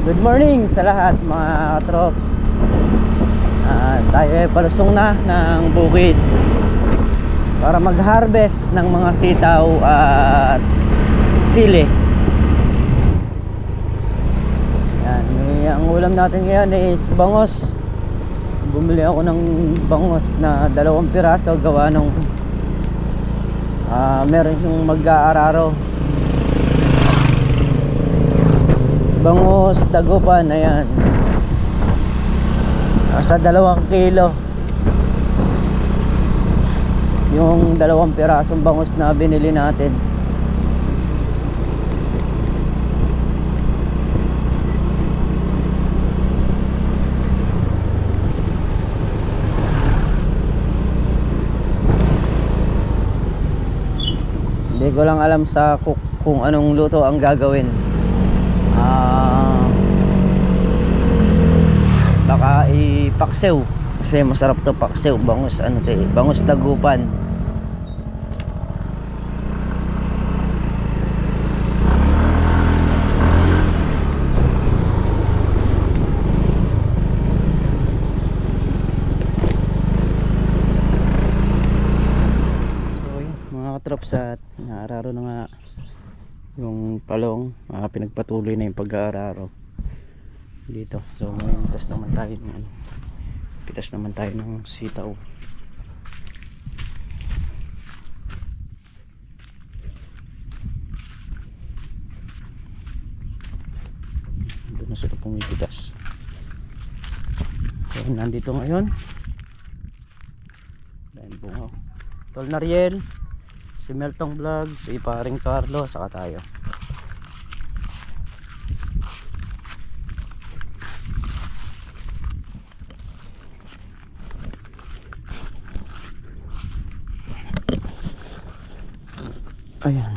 Good morning sa lahat mga katrops. Tayo ay palusong na ng bukid para mag-harvest ng mga sitaw at sili. Yan, ang ulam natin ngayon is bangos. Bumili ako ng bangos na 2 piraso gawa ng meron yung mag-aararo. Bangos dagupan, ayan, nasa 2 kilo yung 2 pirasong bangus na binili natin. Hindi ko lang alam sa cook kung anong luto ang gagawin. Baka ipaksew kasi masarap to paksew. Bangus bangus dagupan. So mga katrops, at naararo na nga yung palong, pinagpatuloy na yung pag-aararo dito. So ngayon pitas naman tayo ng sitaw. Doon na sila pumipitas. So nandito ngayon dahil bungaw Tol Nariel, si Meltong Vlog, si Paring Carlo, saka tayo. Ayan.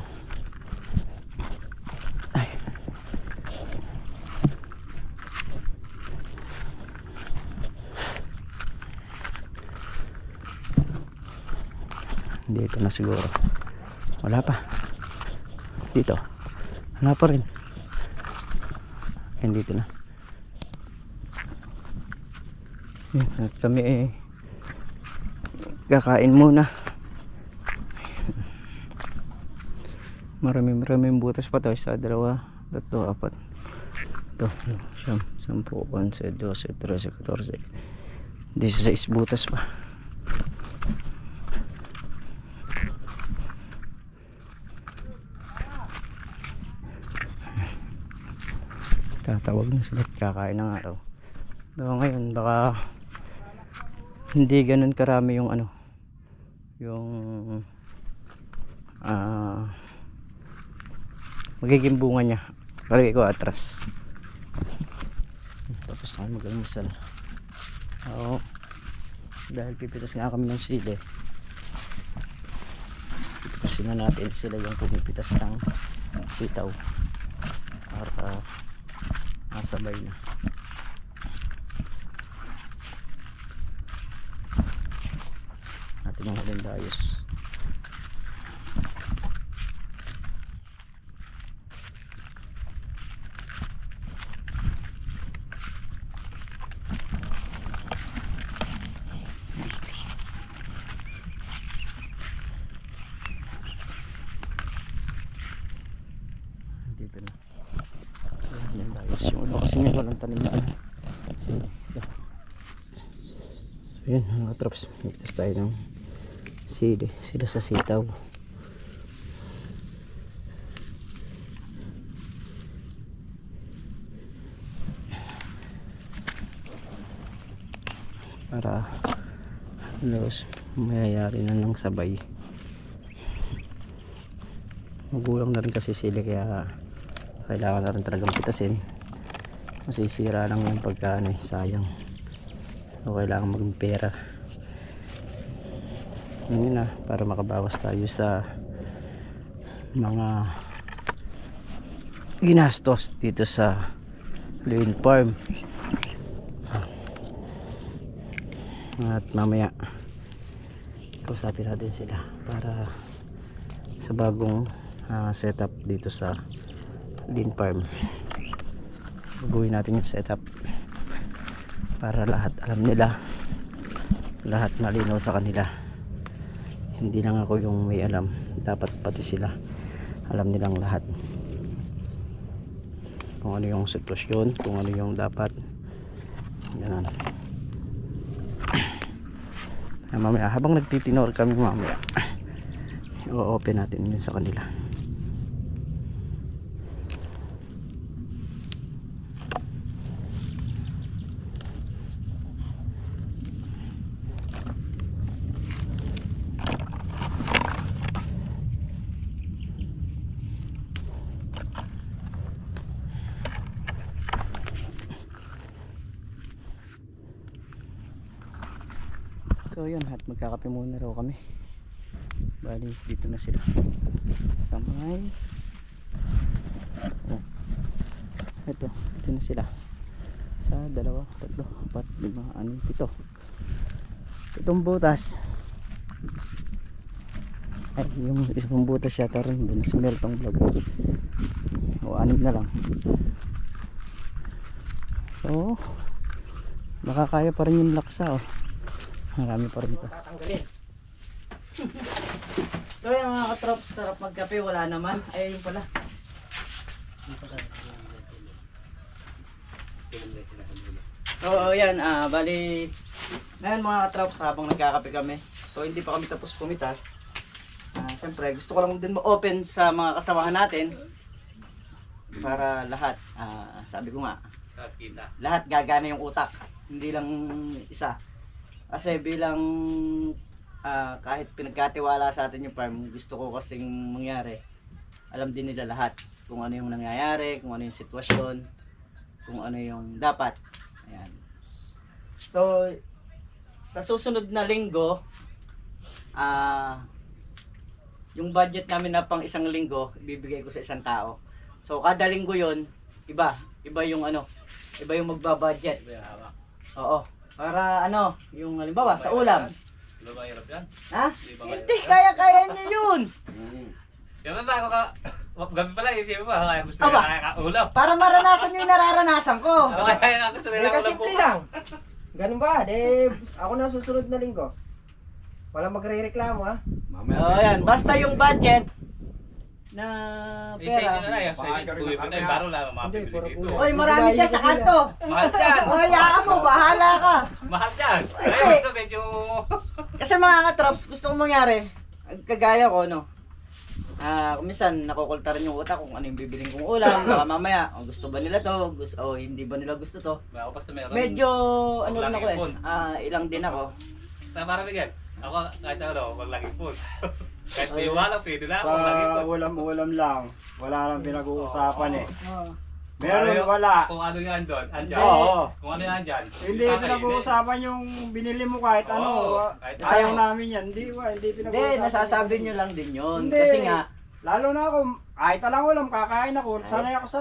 Ay. Dito na siguro. Wala pa. Dito. Wala pa rin. Ayan, dito na. At kami kakain muna. Maraming butas pa to. 1, 2, 3, 4 ito, 10, 11, 12, 13, 14, 16 butas pa. Tatawag na sila, kakain ng araw. So ngayon baka hindi ganun karami yung magiging bunga niya. Palagi ko atras. Tapos na mag-almusal. Oo, dahil pipitas nga kami ng sili, pipitasin na natin sila yung pumipitas ng sitaw para masabay na. Natin yung kalendayos. Dito na. Yan guys, yung iba kasi may walang tanim na so yun mga traps, nagtas tayo ng sila sa sitaw. Para mayayari na ng sabay. Magulang na rin kasi sili, kaya kailangan na rin talagang pitasin. Masisira lang yung pagka sayang. So kailangan maging pera. Yun na, para makabawas tayo sa mga ginastos dito sa Lewin Farm. At mamaya kausapin natin sila para sa bagong setup dito sa Lewin Farm. Baguhin natin yung setup para lahat alam nila, lahat malinaw sa kanila. Hindi lang ako yung may alam, dapat pati sila alam nilang lahat kung ano yung sitwasyon, kung ano yung dapat ganun. Mamaya habang nagtitinor kami mamaya i-open natin yun sa kanila. So yun, at magkakape muna raw kami. Bali dito na sila sa may ito na sila sa 2, 3, 4, 5, 6, 7 itong butas ay yung isang butas yata rin doon sa Meltong Vlog o 6 na lang. So makakaya pa rin yung laksa oh. Marami pa rin ito. So yung mga katrops, sarap magkape, wala naman. Ay yung pala. So yan, bali ngayon mga katrops habang nagkakape kami. So hindi pa kami tapos pumitas. Siyempre gusto ko lang din ma-open sa mga kasamahan natin para lahat, sabi ko nga, lahat gagana yung utak, hindi lang isa. Kasi bilang kahit pinagkatiwala sa atin yung farm, gusto ko kasing mangyari, alam din nila lahat kung ano yung nangyayari, kung ano yung sitwasyon, kung ano yung dapat. Ayan. So sa susunod na linggo, yung budget namin na pang isang linggo ibibigay ko sa isang tao. So kada linggo yon iba yung iba yung magbabudget. Oo. Para yung halimbawa sa ulam. Di ba mahirap yan? Ha? Hindi, kaya niya yun. Kaya ba ako gabi pala isipin mo, kaya gusto nila kaya ulam. Para maranasan yung nararanasan ko. Kaya ako gusto nila ulam simple lang. Ganun ba? Ako na susunod na linggo. Walang magre-reklamo ha. Oh, yan. Basta yung budget na pera. Oy, marami dyan sa kanto. Mahal dyan. Oy, hayaan mo, bahala ka. Mahal dyan. Ay, ito medyo... Kasi mga katrops, gusto kong mangyari, kagaya ko, minsan nakukulta rin yung utak kung ano yung bibiling kong ulam, baka mamaya, gusto ba nila to, hindi ba nila gusto to. Medyo, rin ako ilang din ako. Para bigyan, ako kahit wag laging food. Kahit may walang, pwede na ako laging food. Ulam lang, wala lang pinag-uusapan eh. Meron wala. Kung ano yan doon, andyan. Oo. Kung ano yan dyan. Hindi pinag-uusapan yung binili mo kahit ano. Ayaw namin yan. Hindi pinag-uusapan. Hindi, nasasabi nyo lang din yun. Hindi. Kasi nga, lalo na ako, kahit alang ulam, kakain ako. Sanay ako sa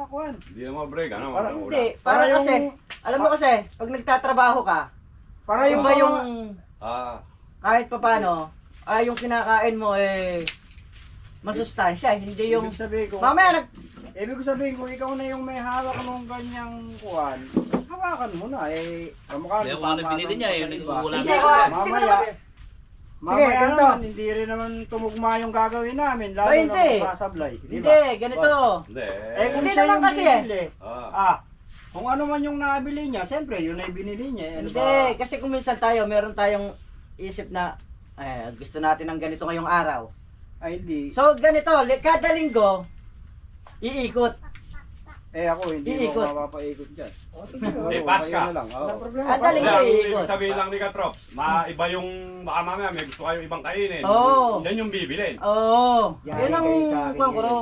kuwan. Hindi na break, ano? hindi. Para kasi, alam mo kasi, pag nagtatrabaho ka, Para yung iba yung, kahit pa paano, yung kinakain mo masustansya. Hindi yung, mamaya ibig ko sabihin, kung ikaw na yung may hawak ng ganyang kuwan, hawakan mo na kamukha Kung ano binili niya, yung wala Hindi, Mamaya ganito. naman, hindi rin naman tumugma yung gagawin namin, lalo Hindi. na masasablay. hindi, ganito. Hindi. Kung Hindi siya naman yung kasi binili, Ah. kung ano man yung nabili niya, siyempre yun ay binili niya. Ano Hindi, ba? kasi kung minsan meron tayong isip na, gusto natin ng ganito ngayong araw. Ay hindi. So, ganito, kada linggo, iikot. Ako hindi mo Iikot. mapapaikot dyan. Hindi, Paska. Walang problema. Kada linggo, Ibig iikot. sabihin lang ni Katrop, maiba yung, baka mamaya may gusto kayo ibang kainin. Oo. Yan yung bibilin. Oo. Yari Yan ang kayo sa akin, pangkuro.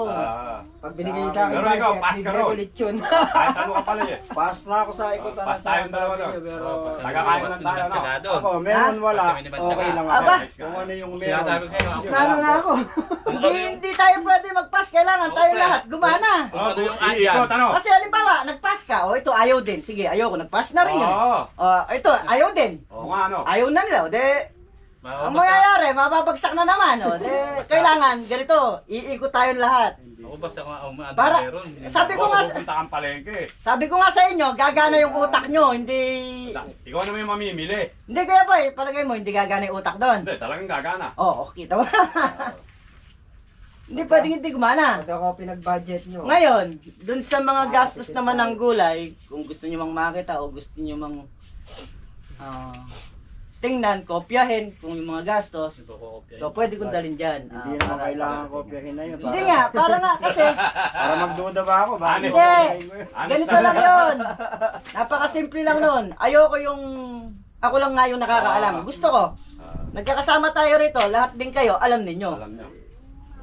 Pag binigay sa akin, Pero ikaw, bakit Paska libre ron. ulit yun? Kahit ano ka pala eh. Pass na ako sa ikutan Pass tayong dalawa doon. pero Tagakain lang tayo, no? ako, meron wala, Kasi may okay lang ako. Aba. Kung ano yung meron. Sinasabi ko sa'yo, Yun Lalo lang, nga boss. ako. Hindi tayo pwede mag-pass. Kailangan tayo lahat gumana. Oh, Ano yung iikot, ano? Kasi halimbawa, nag-pass ka. Ito ayaw din. Sige, ayoko. Nag-pass na rin yun. Oo. Ito, ayaw din. Oo nga, ano? Ayaw na nila. Ang mangyayari, mababagsak na naman. Kailangan, ganito, iikot tayo lahat. Oo, basta umaano Para- meron. sabi ko nga- Pupunta kang palengke. Sabi ko nga sa inyo, gagana yung utak nyo, hindi... Ikaw naman yung mamimili. Hindi kaya boy, palagay mo, hindi gagana yung utak doon. Hindi, talagang gagana. Oo, kita mo. Hindi pwedeng hindi gumana. Pag ako pinag-budget nyo. Ngayon, dun sa mga gastos naman ng gulay, kung gusto nyo mang makita o gusto nyo mang tingnan, kopyahin kung yung mga gastos, so pwede kong dalhin dyan. Hindi naman kailangan kopyahin na yun. Hindi nga, para nga kasi, Para magduda ba ako? Bakit Hindi. kopyahin ko yun? ganito lang yun. Napakasimple lang nun. Ayoko yung, ako lang nga yung nakakaalam. Gusto ko, nagkakasama tayo rito, lahat din kayo, alam ninyo. Alam nyo.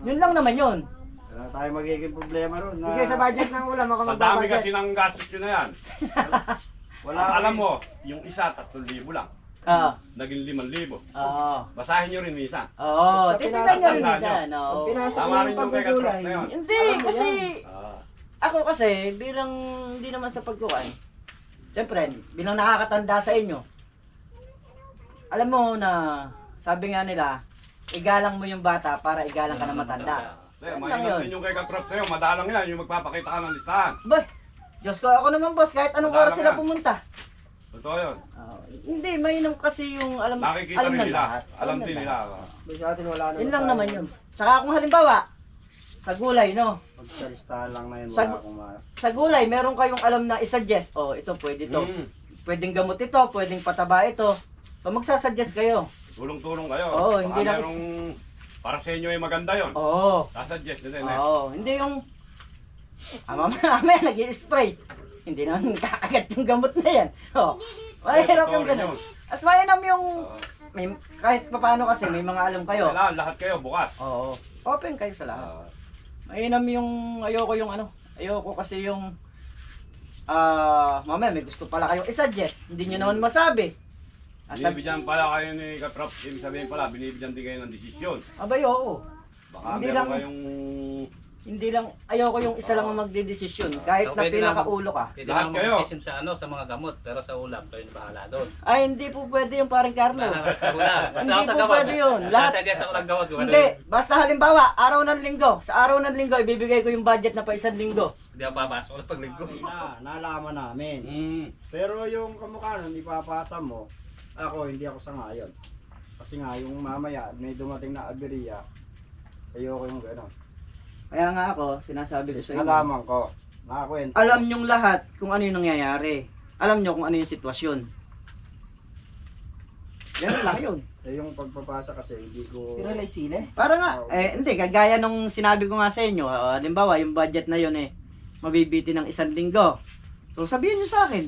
Yun lang naman yun. Wala tayo magiging problema ron. Sige, sa budget ng ulam, ako Sa dami magbabudget. kasi ng gastos yun na yan. Wala Alam mo, yung isa, 3,000 lang. Ah, Naging 5,000. oo. Basahin nyo rin minsan. Oo, Basta titignan nyo rin pinasok minsan. Pag Oo. pinasok Tama mo rin yung yung kay Katrop paggugulay, na yun. Hindi, Alam mo kasi, Ah. ako kasi, bilang, hindi naman sa pagkuhan, siyempre, bilang nakakatanda sa inyo, alam mo na, sabi nga nila, igalang mo yung bata para igalang ka na matanda. Hindi, Yan lang mahirap yun. din yung kay Katrop sa'yo. Madalang yan, yung magpapakita ka ng listahan. Boy, Diyos ko, ako naman boss, kahit anong Wala oras lang sila yan. pumunta. Totoo yun. Hindi, mainam kasi yung alam, Nakikita alam rin na nila. lahat. Alam na din lahat. nila. Sa atin wala naman. Yun lang tayo. naman yun. Saka kung halimbawa, sa gulay, no? Pagkalistahan lang na yun. Sag- Wala akong Sa gulay, meron kayong alam na isuggest. Oh, ito pwede to. Mm. Pwedeng gamot ito, pwedeng pataba ito. So magsasuggest kayo. Tulong-tulong kayo. Oo, hindi Baka lang- merong- para sa inyo ay maganda yun. Oo. Sasuggest din eh. Oo. Hindi yung... mamaya nag-i-spray. Hindi naman kakagat yung gamot na yan. Oh. Mahirap yung ganun. As mainam yung... May, kahit paano kasi may mga alam kayo. Lahat kayo bukas. Oo. Open kayo sa lahat. Ah, Mainam yung... Ayoko yung ano. Ayoko kasi yung... mamaya may gusto pala kayong isuggest. Hindi nyo naman masabi. Sabi, binibigyan pala kayo ni Katrop. Ibig sabihin pala, binibigyan din kayo ng desisyon. abay, oo. Baka Hindi meron lang- kayong... Hindi lang, ayoko yung isa lang ang magdedesisyon. Kahit So, na pwede lang- pinakaulo ka. Pwede Lahat lang kayo. mag-decision sa ano, sa mga gamot, pero sa ulam, kayo na bahala doon. Ay, hindi po pwede yung paring Carlo. Bahala ka sa ulam. Basta Hindi ako sa po gamot. pwede yun. Lahat- Sasuggest ako ng gamot. Hindi, basta halimbawa, araw ng linggo. Sa araw ng linggo, ibibigay ko yung budget na pa isang linggo. Hindi ako papasok ng paglinggo. nalaman namin. Mm. Pero yung kamukha nun, ipapasa mo, ako, hindi ako sangayon. Kasi nga, yung mamaya, may dumating na aberya, ayoko yung gano'n. Kaya nga ako, sinasabi ko sa inyo. Nalaman ko, nakakwento. Alam nyong lahat kung ano yung nangyayari. Alam nyo kung ano yung sitwasyon. Ganun lang yun. Eh, yung pagpapasa kasi, hindi ko... Pero lay sile. Para nga, hindi, kagaya nung sinabi ko nga sa inyo, halimbawa, yung budget na yun mabibiti ng isang linggo. So, sabihin nyo sa akin.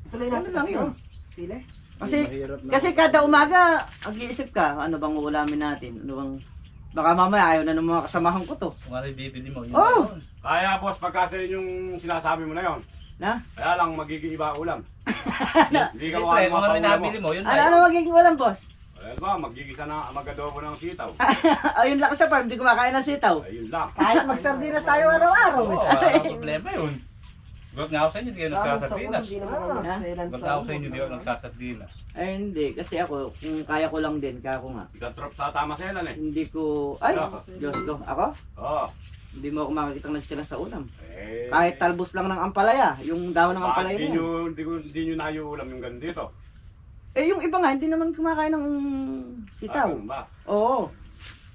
Tuloy Ano natin lang kasi, yun? no? Sile. Kasi, mahirap na- kasi kada umaga, mag-iisip ka, ano bang uulamin natin? Ano bang, baka mamaya ayaw na ng mga kasamahan ko to. Kung ano yung bibili mo, yun Oh! na yun. Kaya boss, pagka sa yung sinasabi mo na yon. Na? Kaya lang magiging iba ulam. Hindi ka Siyempre, makakain kung ano yung mga nabili mo, yun na Ano yun. magiging ulam, boss? Ayan ba, magigisa na magadobo ng sitaw. Ayun lang sa farm, di kumakain ng sitaw. Ayun lang. Kahit magsardinas tayo araw-araw. Oo, wala kang problema yun. Gulat nga ako sa inyo, hindi kayo Sa amin sa nagsasabinas. ulam, di naman kami Ha? selan Gulat sa nga ako sa inyo, hindi ako nagsasabinas. Ay, hindi. Kasi ako, kung kaya ko lang din, kaya ko nga. Katrop tatama sa ilan eh. Hindi ko, ay, Diyos ko. Ako? Oo. Hindi mo ako makikitang nagsila sa ulam. Eh, Kahit talbos lang ng ampalaya, yung daw ng ampalaya bakit na yan. hindi nyo naiulam yung ganun dito? Eh, yung iba nga, hindi naman kumakain ng sitaw. Ganun ba? Oo.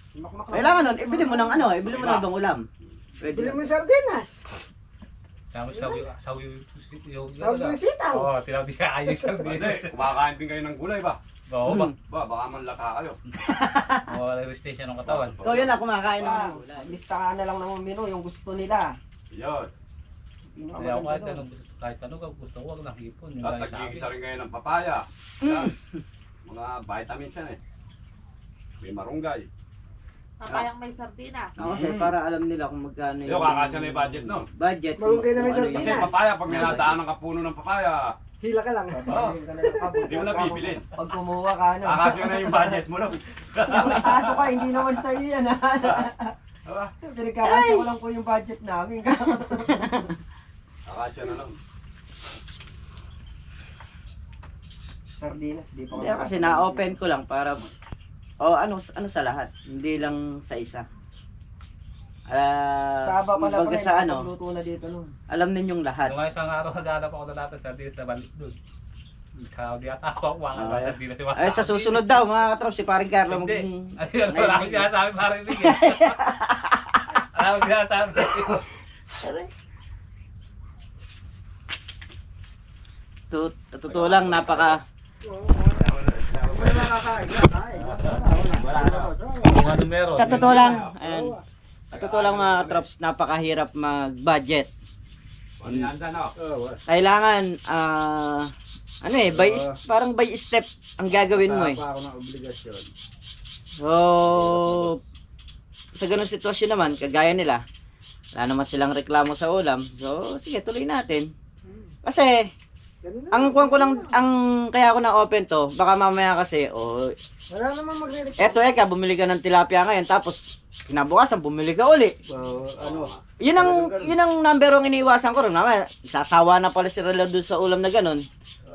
Si Makmak- Kailangan nun, ibili mo ng ano, ibili mo ng ibang ulam. Pwede. Bili mo yung sardinas. Sawi yung Sabi mo yung sitaw. Oo, tinabi siya ayaw siya Hindi, kumakain din kayo ng gulay ba? Oo ba? Baka manlata kayo. Mawala yung station ng katawan. So, yun na, kumakain ng Ah, ulam. lista ka na lang ng menu, yung gusto nila. Yun. Hindi naman Kaya ako kahit ganun. ano, kahit ano ka gusto ko, wag ng hipon. Yung At lagi sa akin. nagkikisa rin kayo ng papaya. Yan. Mga vitamins yan eh. May marunggay. Papayang may sardinas. Ako kasi para alam nila kung magkano Yung kakasya na yung budget no? budget. Malungkay na may kung ano Kasi yun. papaya, pag may nadaanan ka puno ng papaya, Hila ka lang. Babalik ka na ng kabog. hindi mo na bibilin. Pag kumuha ka, ano. Kakasya na yung budget mo no? Ano ka, hindi naman sa iyo yan, ha? Diba? Pinagkakasya ko lang po yung budget namin. Kakasya na lang. Sardinas, di pa Hindi kasi na-open ko lang para ano sa lahat, hindi lang sa isa. Saba pala kumbaga sa ano, luto na dito nun. alam ninyong lahat. Yung isang araw naghanap ako na lahat ng sardinas na balik doon. Kaya di ata ako mga Ah, sardinas si Wala. Ay, sa susunod daw, mga katrop, si Paring Carlo mag... Hindi. Ayun, wala akong sinasabi parang bigyan. Wala akong sinasabi. Totoo lang, napaka... May makakain na, kain. Wala na. Kung ano meron. Sa totoo lang, ayan. Sa totoo lang mga katrops, napakahirap mag-budget. Ano yan dyan, oh? Kailangan, ano eh, parang by step ang gagawin mo eh. Sa ako ng obligasyon. So, sa ganung sitwasyon naman, kagaya nila, wala naman silang reklamo sa ulam. So, sige, tuloy natin. Kasi, ang kuwan ko lang, kaya ako na-open to, baka mamaya kasi, Wala naman magre-reklamo. eto bumili ka ng tilapia ngayon, tapos, kinabukasan, bumili ka uli. Ano? Yun ang number ang iniiwasan ko rin. Naman, sasawa na pala sila doon sa ulam na ganun.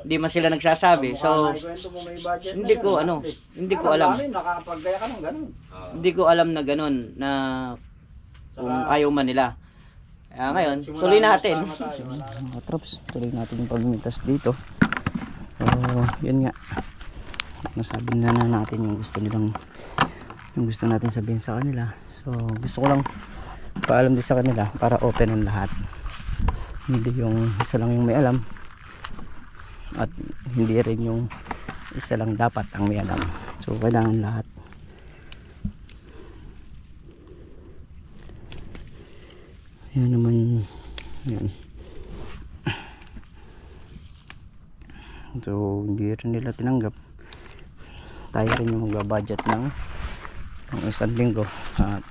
Hindi man sila nagsasabi. So, Kwento mo may budget hindi na ko, ganun, ano, at least. hindi ko Alam alam. namin, nakakapaggaya ka ng ganun. Hindi ko alam na ganun, na kung ayaw man nila. Kaya ngayon, Simula tuloy na natin. magsama tayo, wala na. Mga trops, tuloy natin yung pagmintas dito. So, yun nga. Nasabi na natin yung gusto natin sabihin sa kanila. So, gusto ko lang paalam din sa kanila para open ang lahat. Hindi yung isa lang yung may alam at hindi rin yung isa lang dapat ang may alam. So, kailangan lahat. Yan naman yan. So, hindi rin nila tinanggap. Tayo rin yung mag-budget ng isang linggo at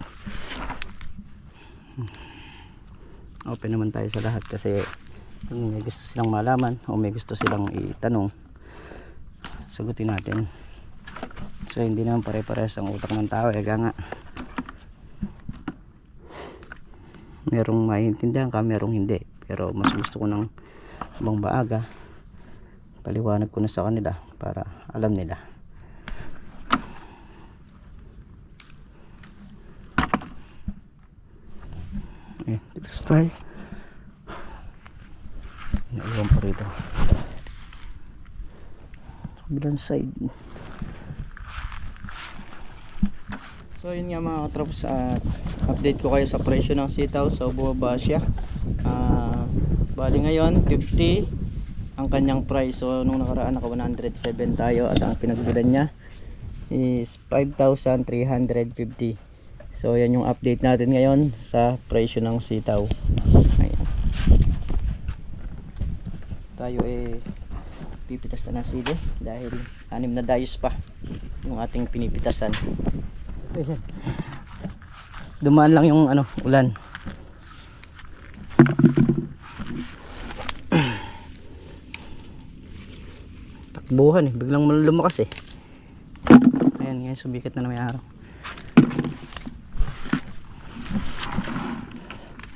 open naman tayo sa lahat kasi kung may gusto silang malaman o may gusto silang itanong, sagutin natin. So, hindi naman pare-pares ang utak ng tao, nga merong maintindihan ka, merong hindi, pero mas gusto ko ng habang maaga paliwanag ko na sa kanila para alam nila. Dito tayo, naiwan pa rito bilang side. So yun nga mga katrops, update ko kayo sa presyo ng sitaw. So bumaba siya, bali ngayon 50 ang kanyang price. So nung nakaraan naka 107 tayo at ang pinagbilan niya is 5,350. So yan yung update natin ngayon sa presyo ng sitaw. Ayan. Tayo pipitas na ng sili dahil 6 na dayos pa yung ating pinipitasan. Ayan. Dumaan lang yung ulan. Takbuhan biglang lumakas Ayan ngayon sumikat na may araw.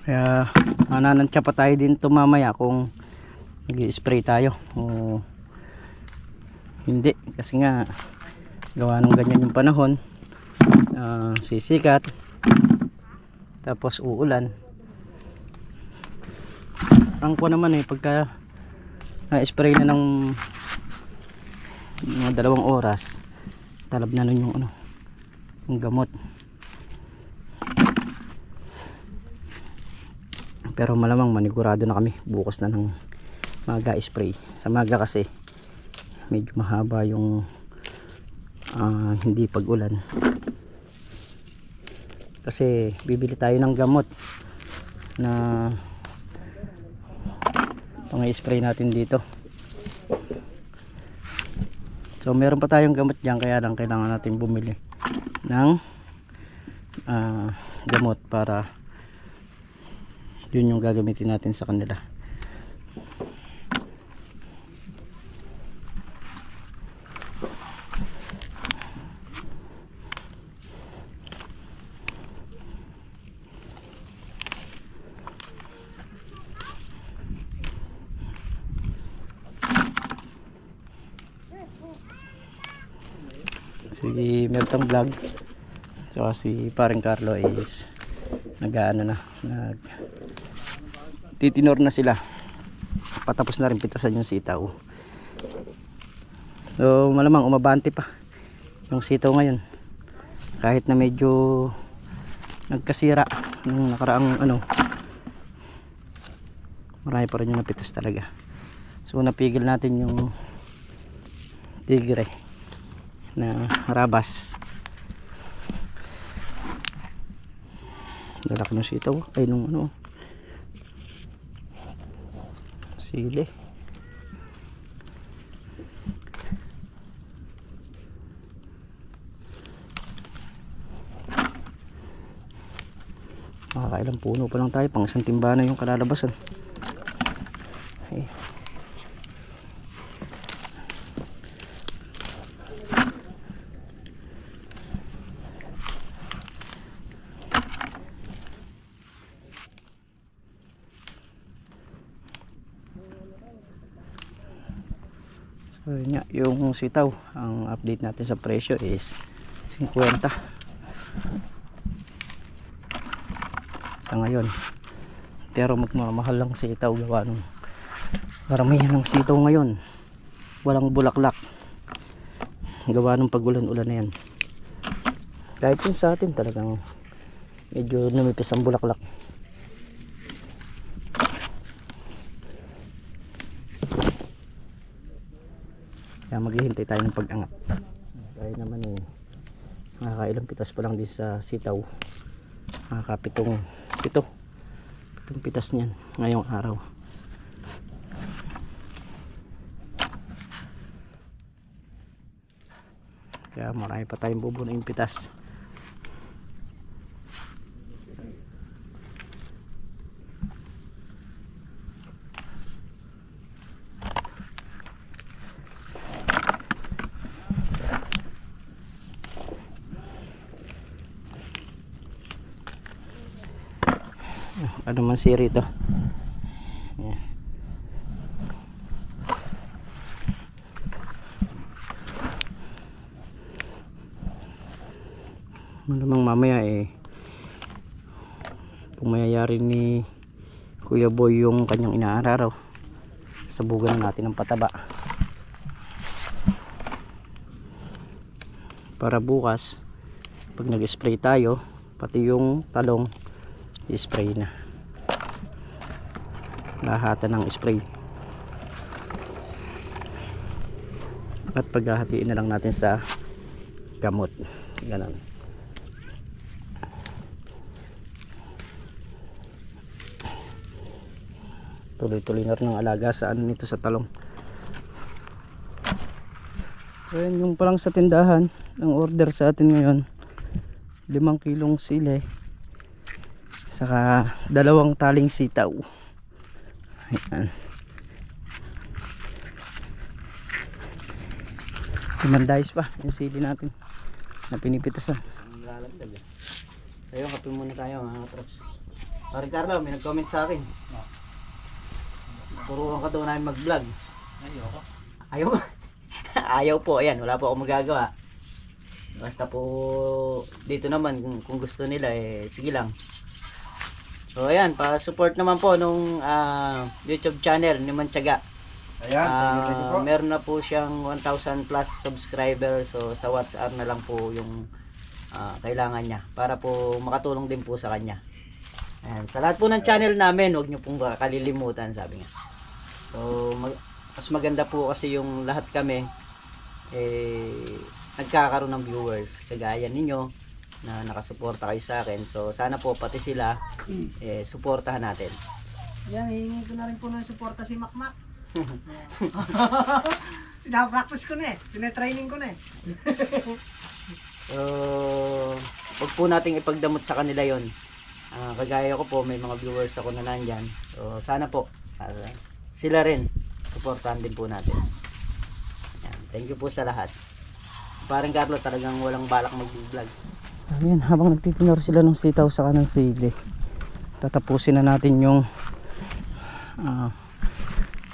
Kaya mananansya pa tayo din to mamaya kung nag-spray tayo o hindi, kasi nga gawa ng ganyan yung panahon, sisikat tapos uulan. Ang ko naman pagka na-spray na ng mga 2 oras talab na nun yung gamot. Pero malamang manigurado na kami bukas na ng maga spray. Sa maga kasi medyo mahaba yung hindi pag-ulan. Kasi bibili tayo ng gamot na pang-spray natin dito. So meron pa tayong gamot diyan, kaya lang kailangan natin bumili ng gamot para yun yung gagamitin natin sa kanila. Si Meltong Vlog, so si Paring Carlo is nag-ano na, titinor na sila. Patapos na rin pitasan yung sitaw. So malamang umabante pa yung sitaw ngayon, kahit na medyo nagkasira nung nakaraang ano, marami pa rin yung napitas talaga. So napigil natin yung tigre na rabas. Lalaki ng sitaw ay nung ano, sili. Makakailang puno pa lang tayo, pang isang timba na yung kalalabasan. Ay. So yun nga, yung sitaw, ang update natin sa presyo is 50 sa ngayon. Pero magmamahal lang sitaw gawa nung karamihan ng sitaw ngayon walang bulaklak, gawa nung pagulan-ulan na yan. Kahit yun sa atin talagang medyo numipis ang bulaklak. Kaya maghihintay tayo ng pag-angat. Tayo naman nakakailang pitas pa lang din sa sitaw. Nakakapitong itong pitas niyan ngayong araw. Kaya marami pa tayong bubuo na yung pitas. Ano man si rito. Ayan. Malamang mamaya kung mayayari ni Kuya Boy yung kanyang inaararaw, sabugan natin ng pataba para bukas pag nag-spray tayo, pati yung talong i-spray na, lahatan ng spray, at paghahatiin na lang natin sa gamot, ganun. Tuloy-tuloy na rin ang alaga sa ano nito, sa talong. So yan yung palang sa tindahan, ang order sa atin ngayon 5 kilong sili saka 2 taling sitaw. Ayan. Imandayos pa yung sili natin na pinipitasan. Ang lalagdag eh. Ayun, kape muna tayo mga katrops. Pare Carlo, may nag-comment sa akin. Turuan ka daw namin mag-vlog. Ayoko. Ayaw? Ayaw po, ayan, wala po akong magagawa. Basta po dito naman kung gusto nila sige lang. So ayan, pa-support naman po nung YouTube channel ni Mantiaga. Ayan, thank you po. Meron na po siyang 1,000 plus subscriber. So sa WhatsApp na lang po yung kailangan niya para po makatulong din po sa kanya. Ayan, sa lahat po ng channel namin, huwag niyo pong kalilimutan, sabi nga. So mas maganda po kasi yung lahat kami nagkakaroon ng viewers kagaya ninyo na nakasuporta kayo sa akin. So sana po pati sila suportahan natin. Yan, hihingi ko na rin po ng suporta si Makmak. Pinapractice ko na pinatraining ko na So huwag po nating ipagdamot sa kanila yon. Kagaya ko po, may mga viewers ako na nandyan. So sana po sila rin suportahan din po natin. Ayan, thank you po sa lahat. Parang Carlo talagang walang balak mag-vlog. Ayan, habang nagtitinor sila ng sitaw sa kanang sili, tatapusin na natin yung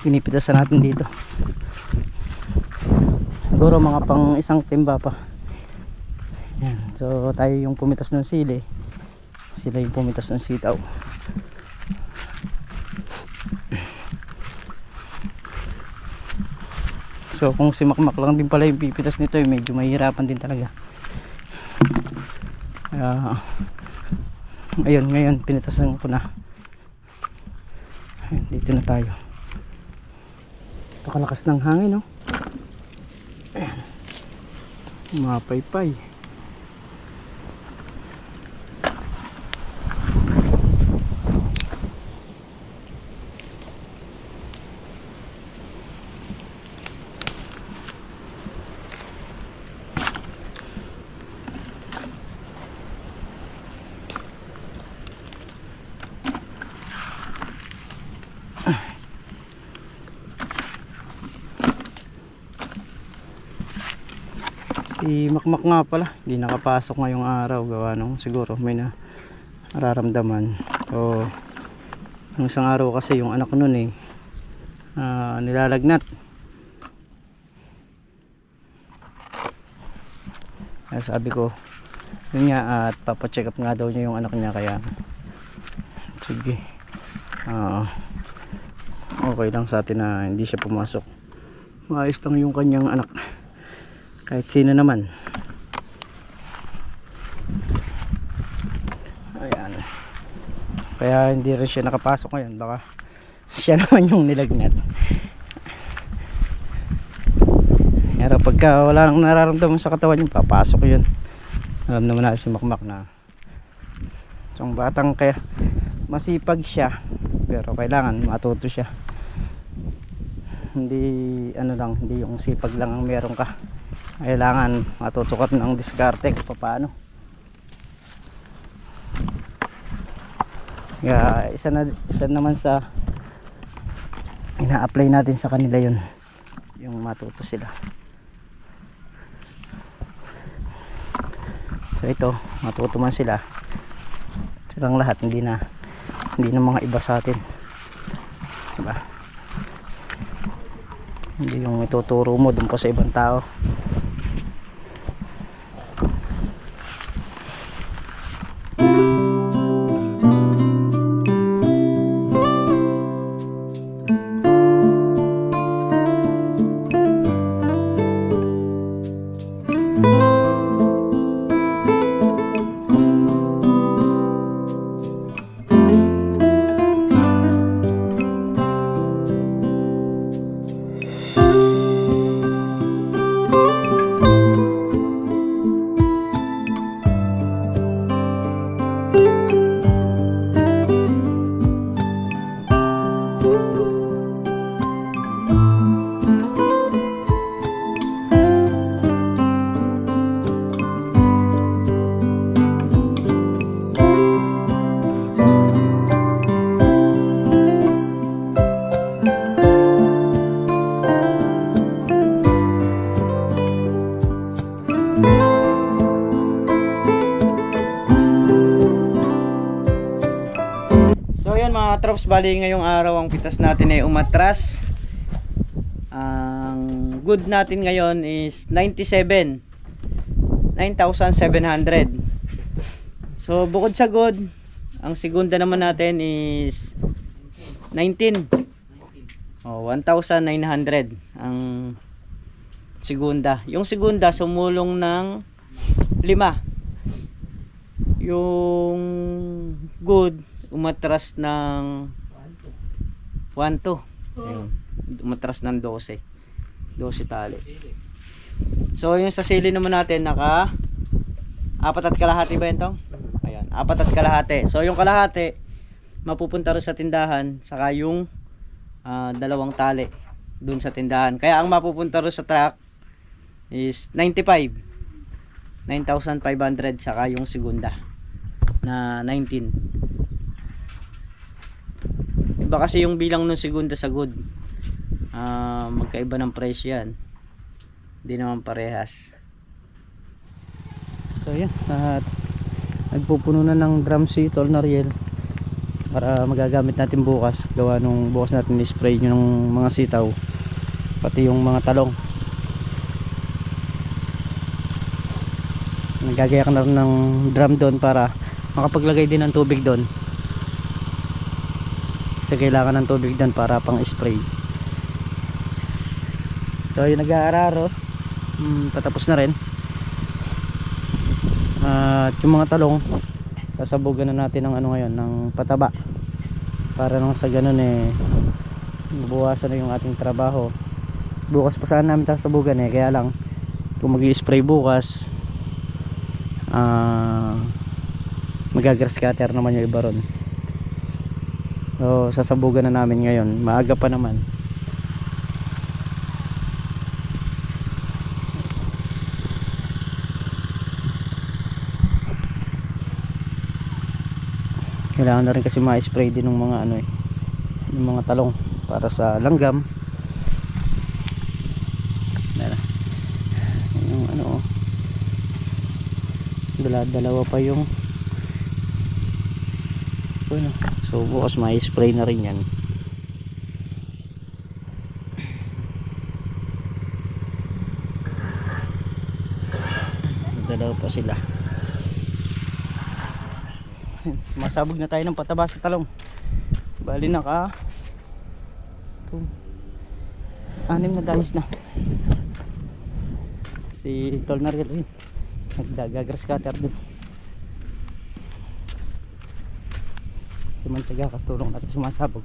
pinipitasan natin dito. Siguro mga pang isang timba pa. Ayan, so tayo yung pumitas ng sili, Sila yung pumitas ng sitaw. So kung si Makmak lang din pala yung pipitas nito, medyo mahihirapan din talaga. Ayun, ngayon pinitasan ko na. Ayun, dito na tayo. Pakalakas ng hangin, no? Ayan. Mapaypay. Si Makmak nga pala, hindi nakapasok ngayong araw, gawa nung siguro may nararamdaman. O nung isang araw kasi yung anak ko nun nilalagnat. Kaya sabi ko, yun nga, at papacheck up nga daw niya yung anak niya, kaya sige, okay lang sa atin na hindi siya pumasok. Maayos lang yung kanyang anak, kahit sino naman. Ayan, kaya hindi rin siya nakapasok ngayon, baka siya naman yung nilagnat. Pero pagka wala nang nararamdaman sa katawan yung papasok yun. Alam naman na si Makmak na isang batang kaya masipag siya, pero kailangan matuto siya. Hindi hindi yung sipag lang ang meron ka, kailangan matuto ka ng diskarte kung paano. Kaya isa naman sa ina-apply natin sa kanila yun, yung matuto sila. So ito, matuto man sila, silang lahat, hindi na mga iba sa atin, diba? Hindi yung ituturo mo dun pa sa ibang tao. Trops, bali ngayong araw ang pitas natin ay umatras. Ang good natin ngayon is 9,700. So bukod sa good, ang segunda naman natin is 19. 1,900 ang segunda. Yung segunda sumulong ng 5. Yung good umatras ng 1,2. Ayun, umatras ng 12 tali. So yung sa sili naman natin naka 4,5 ba yun tong? Ayan, 4,5. So yung kalahati mapupunta rin sa tindahan, saka yung 2 tali dun sa tindahan. Kaya ang mapupunta rin sa truck is 95. 9,500, saka yung segunda na 19. Iba kasi yung bilang ng segunda sa good, magkaiba ng presyo yan, hindi naman parehas. So yan, at nagpupuno na ng drum si Tol Nariel para magagamit natin bukas. Gawa nung bukas natin i-spray yung mga sitaw, pati yung mga talong. Nagagayak na rin ng drum doon para makapaglagay din ng tubig doon. Kasi kailangan ng tubig doon para pang spray. So yung nag-aararo, patapos na rin. At yung mga talong, sasabugan na natin ng ano ngayon, ng pataba, para nang sa ganun mabawasan na yung ating trabaho. Bukas pa saan namin sasabugan kaya lang kung mag-i-spray bukas, magagrass cutter naman yung iba ron. So sasabugan na namin ngayon, maaga pa naman. Kailangan na rin kasi ma-spray din ng mga yung mga talong para sa langgam. Yung dalawa pa yung so bukas ma-spray na rin yan. Dalawa pa sila. Sumasabog na tayo ng pataba sa talong. Bali naka 6 na dahis na. Si Tol Nariel nagdagagrass cutter dun. Si Manchaga kastulong natin sumasabog.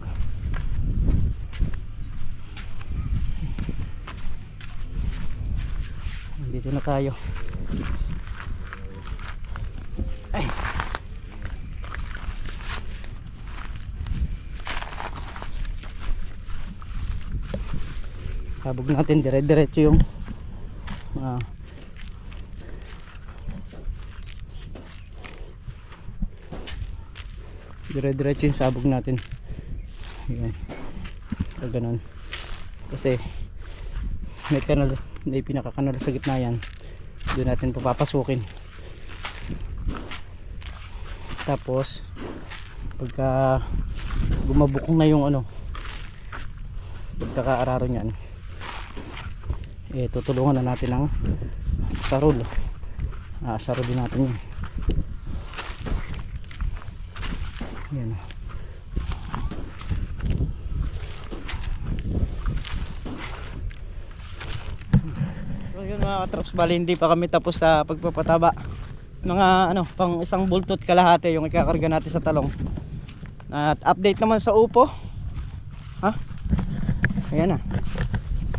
Dito na tayo. Ay. Sabog natin dire-diretso yung dire-diretso yung sabog natin. Ayan. So, ganun. Kasi may kanal, may pinakakanal sa gitna yan. Doon natin papapasukin. Tapos pagka gumabukong na yung pagkakaararo niyan, tutulungan na natin ng sarol. Sarol din natin yun. Yan. So yun mga katrops, bali hindi pa kami tapos sa pagpapataba. Mga pang isang bultot kalahati yung ikakarga natin sa talong. At update naman sa upo. Ayan na.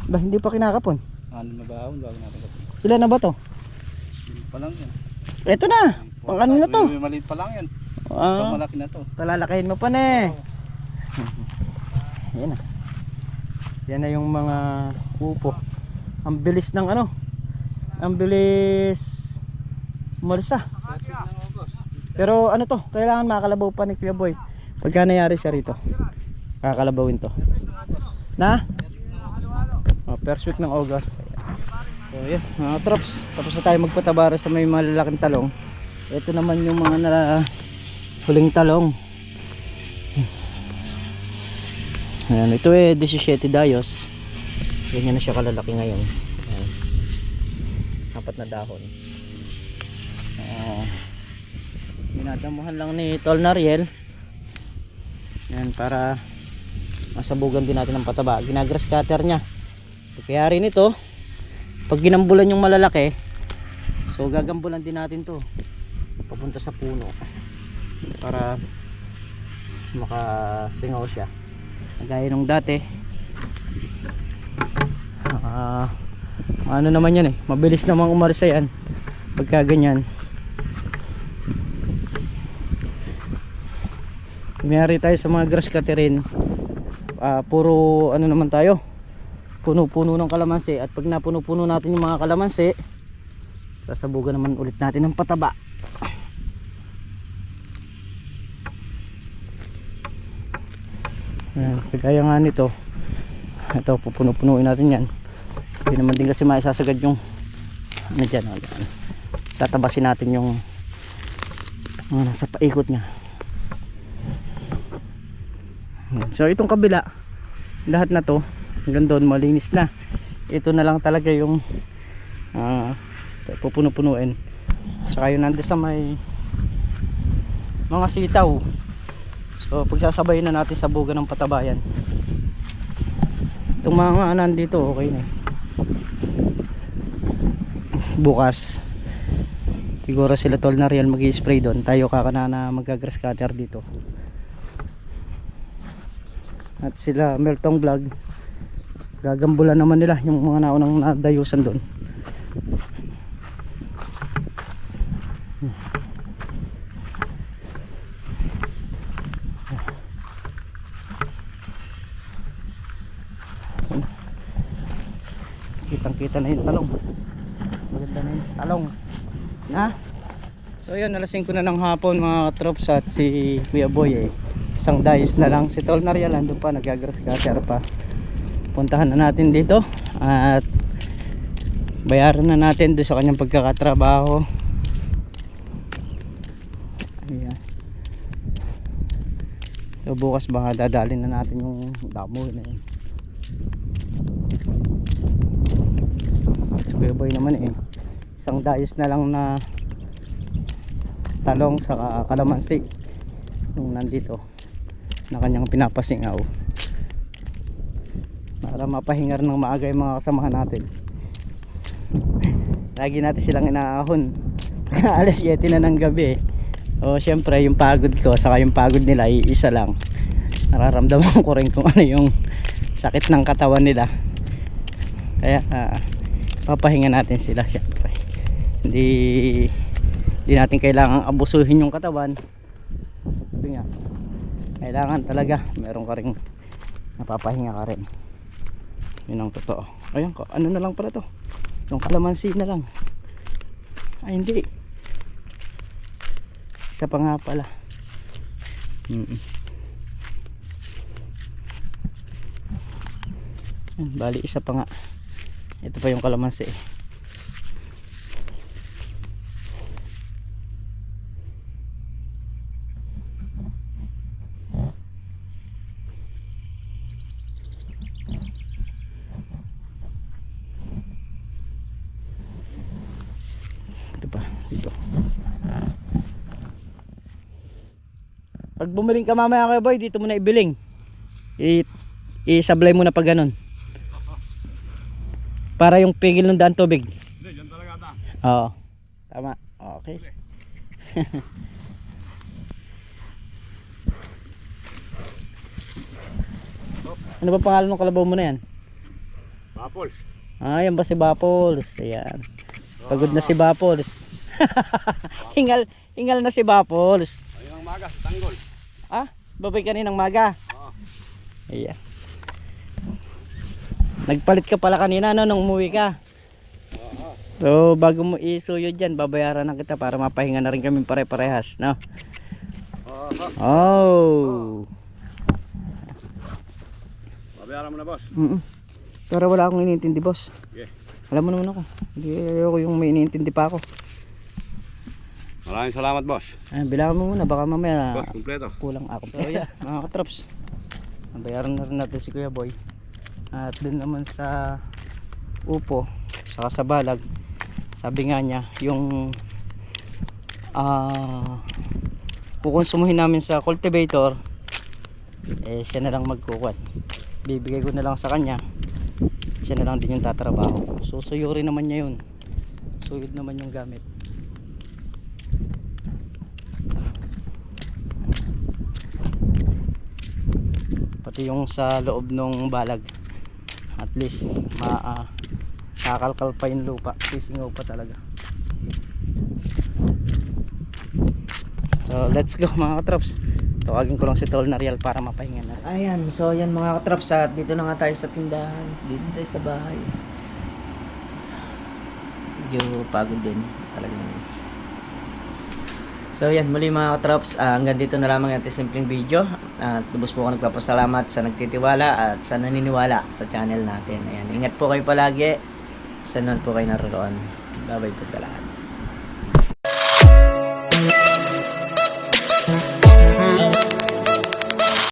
Ba, hindi pa kinakapon. Ano na ba? Bago natin kapit. Ilan na ba to? Pa lang yan. Ito na. Pang ano na to? Maliit pa lang yan. Malaki na to. Talalakihin mo pa na Ayan na. Yan na yung mga upo. Ang bilis ng ang bilis umalisa. Pero to, kailangan makakalabaw pa ni Kuya Boy. Pagka nangyari siya rito, kakalabawin to. Na? First week ng August. So yun, mga trops, tapos na tayo magpatabara sa may malalaking talong. Ito naman yung mga huling talong. Ayan, ito 17 dayos. Ganyan na siya kalalaki ngayon. Ayan. 4 na dahon. Dinadamuhan lang ni Tol Nariel. Ayan, para masabugan din natin ng pataba. Ginagrass cutter niya. Kaya rin ito, pag ginambulan yung malalaki, so gagambulan din natin to papunta sa puno para makasingaw siya. Gaya nung dati, ano naman yan mabilis namang umalis yan pagka ganyan. Kunyari tayo sa mga grass cutterin, puro naman tayo, puno-puno ng kalamansi. At pag napuno-puno natin yung mga kalamansi, sasabugan naman ulit natin ng pataba. Kagaya nga nito, ito pupuno-punuin natin yan. Hindi naman din kasi maisasagad yung dyan. Tatabasin natin yung nasa paikot nya. So itong kabila, lahat na to hanggang doon malinis na. Ito na lang talaga yung pupuno-punuin. Tsaka yun nandun sa may mga sitaw. So pagsasabayin na natin sa buga ng patabayan. Itong mga nandito okay na. Bukas siguro sila Tol na real mag-i-spray doon. Tayo kakana na mag-grass cutter dito. At sila Meltong Vlog gagambulan naman nila yung mga naunang nadayusan doon. Kitang kita na yung talong. Maganda na yung talong na. So yun, alas 5 na ng hapon mga troops. At si Kuya Boy isang dayos na lang. Si Tol Nariel andun pa, nag-grass cutter pa. Puntahan na natin dito at bayaran na natin doon sa kanyang pagkakatrabaho. Ayan. So bukas baka dadalhin na natin yung damo na yun. Si Kuya Boy naman isang dayos na lang na talong sa kalamansi yung nandito na kanyang pinapasingaw para mapahingar ng maaga yung mga kasamahan natin. Lagi natin silang inaahon alas 7 na ng gabi o syempre yung pagod ko saka yung pagod nila isa lang. Nararamdaman ko rin kung ano yung sakit ng katawan nila, kaya papahinga natin sila. Syempre hindi natin kailangan abusuhin yung katawan. Sabi nga, kailangan talaga meron ka ring napapahinga ka rin. Yun ang totoo. Ayun, ano na lang pala to, yung kalamansi na lang. Ay hindi, isa pa nga pala. Bali isa pa nga, ito pa yung kalamansi. Dito. Pag bumiling ka mamaya Kuya Boy, dito mo na ibiling. Isablay mo na pag ganun. Para yung pigil ng daan tubig. Hindi, dyan talaga ata. Oo. Tama. Okay. Ano ba pangalan ng kalabaw mo na yan? Bapols. Ah, yan ba si Bapols? Ayan. Pagod na si Bapols. hingal na si Bapols. Ayun ang maga sa tanggol. Ah, babay kaninang maga. Oo. Ayan. Nagpalit ka pala kanina no, nung umuwi ka. So bago mo isuyo dyan, babayaran na kita para mapahinga na rin kami pare-parehas, no? Oh. Babayaran mo na, boss. Pero wala akong iniintindi, boss. Okay. Alam mo naman ako, hindi ako yung may iniintindi pa ako. Maraming salamat, boss. Bilangan mo muna, baka mamaya Boss, kumpleto. kulang ako. So yeah, mga katrops, bayaran na rin natin si Kuya Boy. At dun naman sa upo, saka sa balag, sabi nga niya, yung kukonsumuhin namin sa cultivator, siya na lang magkukuhan. Bibigay ko na lang sa kanya, siya na lang din yung tatrabaho. So suyuri naman niya yun, suyod naman yung gamit. Pati yung sa loob ng balag, at least kakalkal pa yung lupa, sisingaw pa talaga. So let's go mga katrops, tawagin ko lang si Tol Nariel para mapahinga na. Ayan, so yan mga katrops, at dito na nga tayo sa tindahan, dito tayo sa bahay. Medyo pagod din talagang. So yan, muli mga katrops, hanggang dito na lamang ating simpleng video. At lubos po ako nagpapasalamat sa nagtitiwala at sa naniniwala sa channel natin. Ayan, ingat po kayo palagi, sa noon po kayo naroon. Bye bye po sa lahat.